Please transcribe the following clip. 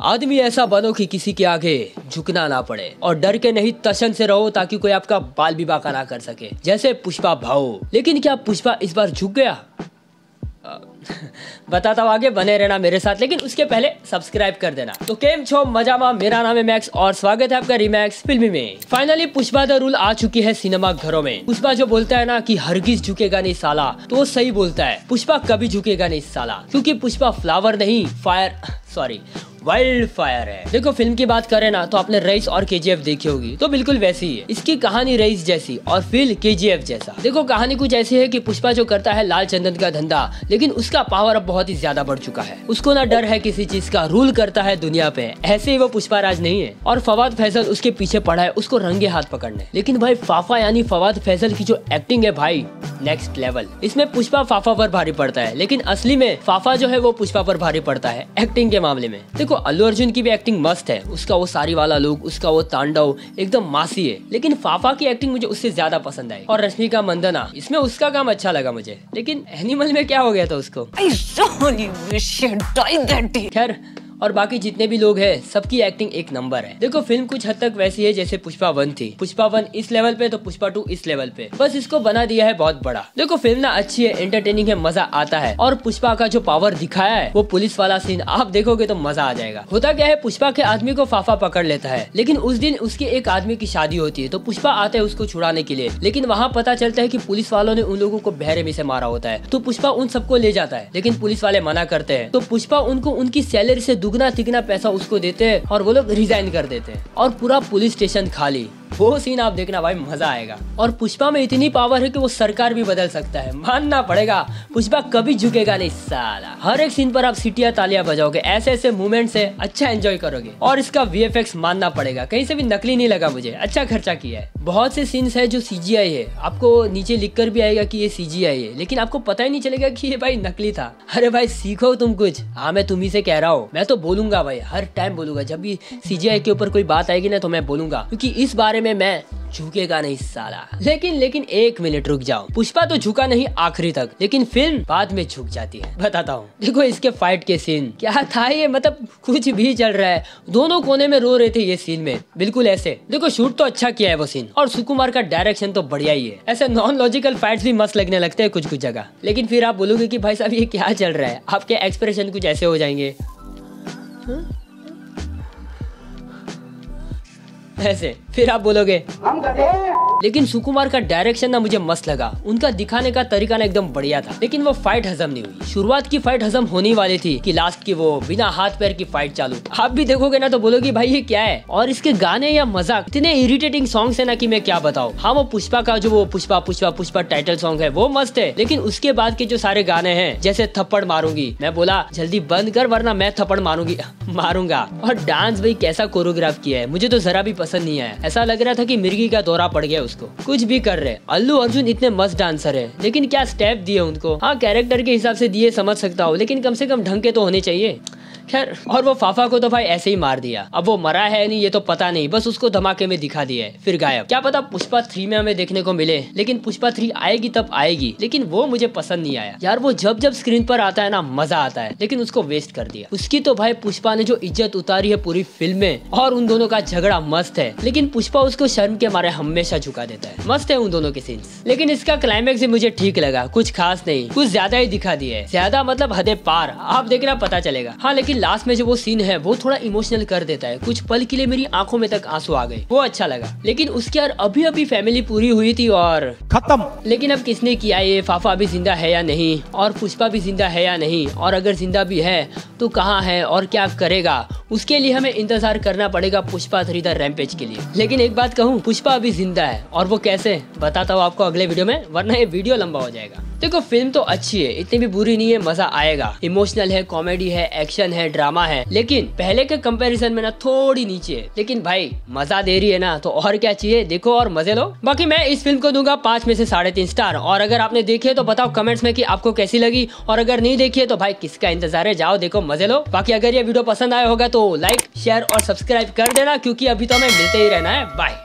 आदमी ऐसा बनो कि किसी के आगे झुकना ना पड़े और डर के नहीं तशन से रहो ताकि कोई आपका बाल भी बांका ना कर सके, जैसे पुष्पा भाऊ। लेकिन क्या पुष्पा इस बार झुक गया? बताता हूँ, आगे बने रहना मेरे साथ, लेकिन उसके पहले सब्सक्राइब कर देना। तो केम छो मजामा, मेरा नाम है मैक्स और स्वागत है आपका रीमैक्स फिल्मी में। फाइनली पुष्पा द रूल आ चुकी है सिनेमा घरों में। पुष्पा जो बोलता है ना कि हरगिज झुकेगा नहीं साला, तो वो सही बोलता है। पुष्पा कभी झुकेगा नहीं साला, क्योंकि पुष्पा फ्लावर नहीं वाइल्ड फायर है। देखो फिल्म की बात करें ना तो आपने रईस और केजीएफ देखी होगी, तो बिल्कुल वैसी ही है। इसकी कहानी रईस जैसी और फील केजीएफ जैसा। देखो कहानी कुछ ऐसी है कि पुष्पा जो करता है लाल चंदन का धंधा, लेकिन उसका पावर अब बहुत ही ज्यादा बढ़ चुका है। उसको ना डर है किसी चीज का, रूल करता है दुनिया पे। ऐसे ही वो पुष्पा राज नहीं है। और फवाद फैजल उसके पीछे पड़ा है उसको रंगे हाथ पकड़ने। लेकिन भाई फाफा यानी फवाद फैजल की जो एक्टिंग है भाई, नेक्स्ट लेवल। इसमें पुष्पा फाफा पर भारी पड़ता है, लेकिन असली में फाफा जो है वो पुष्पा पर भारी पड़ता है एक्टिंग के मामले में। देखो अल्लू अर्जुन की भी एक्टिंग मस्त है, उसका वो सारी वाला लुक, उसका वो तांडव एकदम मासी है। लेकिन फाफा की एक्टिंग मुझे उससे ज्यादा पसंद आई। और रश्मिका मंदाना, इसमें उसका काम अच्छा लगा मुझे। लेकिन एनिमल में क्या हो गया था उसको? खैर, और बाकी जितने भी लोग हैं सबकी एक्टिंग एक नंबर है। देखो फिल्म कुछ हद तक वैसी है जैसे पुष्पा 1 थी। पुष्पा 1 इस लेवल पे तो पुष्पा 2 इस लेवल पे, बस इसको बना दिया है बहुत बड़ा। देखो फिल्म ना अच्छी है, एंटरटेनिंग है, मजा आता है। और पुष्पा का जो पावर दिखाया है, वो पुलिस वाला सीन आप देखोगे तो मजा आ जाएगा। होता क्या है, पुष्पा के आदमी को फाफा पकड़ लेता है, लेकिन उस दिन उसके एक आदमी की शादी होती है, तो पुष्पा आते हैं उसको छुड़ाने के लिए। लेकिन वहाँ पता चलता है कि पुलिस वालों ने उन लोगों को बहरे में से मारा होता है। तो पुष्पा उन सबको ले जाता है, लेकिन पुलिस वाले मना करते हैं। तो पुष्पा उनको उनकी सैलरी से दुगना तिगना पैसा उसको देते हैं और वो लोग रिजाइन कर देते हैं और पूरा पुलिस स्टेशन खाली। वो सीन आप देखना भाई, मजा आएगा। और पुष्पा में इतनी पावर है कि वो सरकार भी बदल सकता है, मानना पड़ेगा। पुष्पा कभी झुकेगा नहीं साला। हर एक सीन पर आप सीटियां तालियां बजाओगे, ऐसे ऐसे मूवमेंट से अच्छा एंजॉय करोगे। और इसका वीएफएक्स मानना पड़ेगा, कहीं से भी नकली नहीं लगा मुझे, अच्छा खर्चा किया है। बहुत से सीन्स है जो सीजीआई है, आपको नीचे लिखकर भी आएगा कि ये सीजीआई है, लेकिन आपको पता ही नहीं चलेगा कि ये भाई नकली था। अरे भाई सीखो तुम कुछ। हाँ मैं तुम्ही से कह रहा हूँ, मैं तो बोलूंगा भाई, हर टाइम बोलूंगा। जब भी सीजीआई के ऊपर कोई बात आएगी ना तो मैं बोलूंगा, क्योंकि इस बारे में मैं झुकेगा नहीं साला। लेकिन एक मिनट रुक जाओ, पुष्पा तो झुका नहीं आखिरी तक, लेकिन फिल्म बाद में झुक जाती है। बताता हूँ, देखो इसके फाइट के सीन क्या था ये, मतलब कुछ भी चल रहा है। दोनों कोने में रो रहे थे ये सीन में, बिल्कुल ऐसे। देखो शूट तो अच्छा किया है वो सीन, और सुकुमार का डायरेक्शन तो बढ़िया ही है। ऐसे नॉन लॉजिकल फाइट्स भी मस्त लगने लगते हैं कुछ कुछ जगह। लेकिन फिर आप बोलोगे कि भाई साहब ये क्या चल रहा है, आपके एक्सप्रेशन कुछ ऐसे हो जाएंगे ऐसे, फिर आप बोलोगे हम गधे। लेकिन सुकुमार का डायरेक्शन ना मुझे मस्त लगा, उनका दिखाने का तरीका ना एकदम बढ़िया था। लेकिन वो फाइट हजम नहीं हुई। शुरुआत की फाइट हजम होने वाली थी कि लास्ट की वो बिना हाथ पैर की फाइट चालू। आप भी देखोगे ना तो बोलोगे भाई ये क्या है। और इसके गाने या मजाक इतने इरिटेटिंग सॉन्ग्स है ना कि मैं क्या बताऊं। हाँ वो पुष्पा का जो वो पुष्पा पुष्पा पुष्पा टाइटल सॉन्ग है वो मस्त है, लेकिन उसके बाद के जो सारे गाने हैं, जैसे थप्पड़ मारूंगी, मैं बोला जल्दी बंद कर वरना मैं थप्पड़ मारूंगा। और डांस भाई कैसा कोरियोग्राफ किया है, मुझे तो जरा भी पसंद नहीं आया। ऐसा लग रहा था कि मिर्गी का दौरा पड़ गया उसको। कुछ भी कर रहे। अल्लू अर्जुन इतने मस्त डांसर है, लेकिन क्या स्टेप दिए उनको। हाँ कैरेक्टर के हिसाब से दिए समझ सकता हूँ, लेकिन कम से कम ढंग के तो होने चाहिए। खैर, और वो फाफा को तो भाई ऐसे ही मार दिया। अब वो मरा है नहीं ये तो पता नहीं, बस उसको धमाके में दिखा दिया है, फिर गायब। क्या पता पुष्पा 3 में हमें देखने को मिले, लेकिन पुष्पा 3 आएगी तब आएगी, लेकिन वो मुझे पसंद नहीं आया यार। वो जब स्क्रीन पर आता है ना मजा आता है, लेकिन उसको वेस्ट कर दिया। उसकी तो भाई पुष्पा ने जो इज्जत उतारी है पूरी फिल्म में, और उन दोनों का झगड़ा मस्त है, लेकिन पुष्पा उसको शर्म के मारे हमेशा झुका देता है। मस्त है उन दोनों के सीन्स, लेकिन इसका क्लाइमेक्स भी मुझे ठीक लगा, कुछ खास नहीं, कुछ ज्यादा ही दिखा दिया है। ज्यादा मतलब हदे पार, आप देखना पता चलेगा। हाँ लेकिन लास्ट में जो वो सीन है वो थोड़ा इमोशनल कर देता है। कुछ पल के लिए मेरी आंखों में तक आंसू आ गए, वो अच्छा लगा। लेकिन उसके यार अभी फैमिली पूरी हुई थी और खत्म। लेकिन अब किसने किया ये, फाफा अभी जिंदा है या नहीं, और पुष्पा भी जिंदा है या नहीं, और अगर जिंदा भी है तो कहाँ है और क्या करेगा, उसके लिए हमें इंतजार करना पड़ेगा पुष्पा 3 द रैम्पेज के लिए। लेकिन एक बात कहूँ, पुष्पा अभी जिंदा है, और वो कैसे बताता हूँ आपको अगले वीडियो में, वरना ये वीडियो लंबा हो जाएगा। देखो फिल्म तो अच्छी है, इतनी भी बुरी नहीं है, मजा आएगा। इमोशनल है, कॉमेडी है, एक्शन है, ड्रामा है, लेकिन पहले के कंपैरिजन में ना थोड़ी नीचे है। लेकिन भाई मजा दे रही है ना, तो और क्या चाहिए, देखो और मजे लो। बाकी मैं इस फिल्म को दूंगा 5 में से 3.5 स्टार। और अगर आपने देखी है तो बताओ कमेंट्स में कि आपको कैसी लगी, और अगर नहीं देखी है तो भाई किसका इंतजार है, जाओ देखो मजे लो। बाकी अगर ये वीडियो पसंद आया होगा तो लाइक शेयर और सब्सक्राइब कर देना, क्योंकि अभी तो हमें मिलते ही रहना है। बाय।